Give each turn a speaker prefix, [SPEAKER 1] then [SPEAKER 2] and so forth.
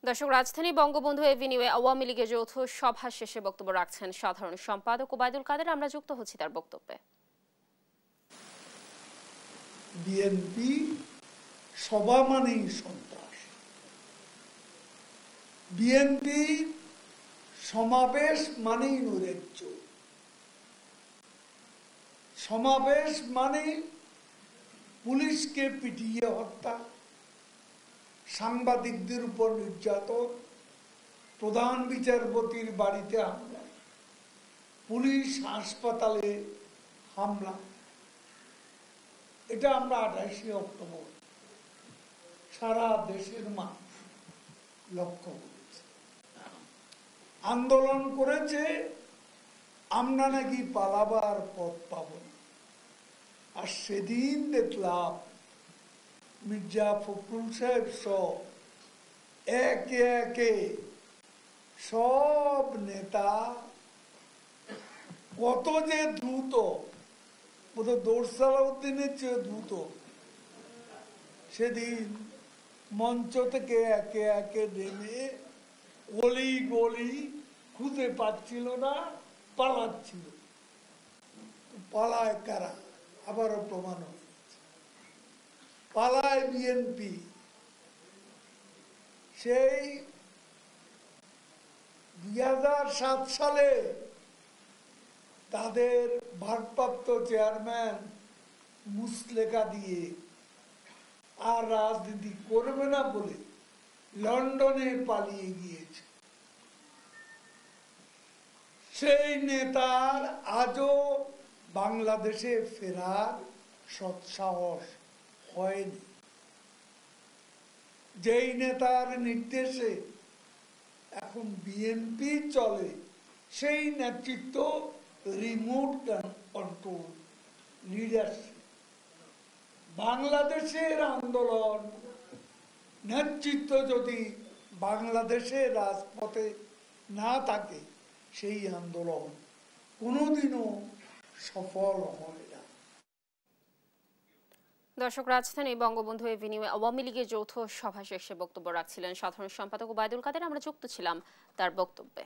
[SPEAKER 1] দর্শক, রাজধানী বঙ্গবন্ধু এভিনিউয়ে আওয়ামী লীগের যৌথ সভা শেষে বক্তব্য রাখছেন সাধারণ সম্পাদক ওবায়দুল কাদের। আমরা যুক্ত হচ্ছি তার বক্তব্যে।
[SPEAKER 2] বিএনপি সভা মানেই সন্ত্রাস, বিএনপি সমাবেশ মানেই নৈরাজ্য, সমাবেশ মানে পুলিশকে পিটিয়ে হত্যা, সাংবাদিকদের উপর নির্যাতন, প্রধান বিচারপতির বাড়িতে হামলা, পুলিশ হাসপাতালে হামলা। এটা আমরা 28শে অক্টোবর সারা দেশের মানুষ লক্ষ্য করেছে, আন্দোলন করেছে। আমরা নাকি পালাবার পথ পাব না। আর সেদিন দেখলাম মির্জা ফখরুল সাহেব সহ একে একে সব নেতা কত যে দ্রুত, দৌড়সালাউদ্দিনের চেয়ে দ্রুত সেদিন মঞ্চ থেকে একে একে নেমে গলি গলি খুঁজে পাচ্ছিল না, পালাচ্ছিল। পালায় কারা? আবারও প্রমাণ হয়েছে পালায় বিএনপি। সেই 2007 সালে তাদের ভারপ্রাপ্ত চেয়ারম্যান মুসলেখা দিয়ে আর রাজনীতি করবে না বলে লন্ডনে পালিয়ে গিয়েছে। সেই নেতার আজও বাংলাদেশে ফেরার সৎসাহস হয়নি। যেই নেতার নির্দেশে এখন বিএনপি চলে, সেই নেতৃত্ব রিমোট কন্ট্রোল লিডারশিপ। বাংলাদেশের আন্দোলন নেতৃত্ব যদি বাংলাদেশের রাজপথে না থাকে, সেই আন্দোলন কোনোদিনও সফল হয় না।
[SPEAKER 1] দর্শক, রাজধানী বঙ্গবন্ধু এভিনিউয়ে আওয়ামী লীগের যৌথ সভা শেষে বক্তব্য রাখছিলেন সাধারণ সম্পাদক ওবায়দুল কাদের। আমরা যুক্ত ছিলাম তার বক্তব্যে।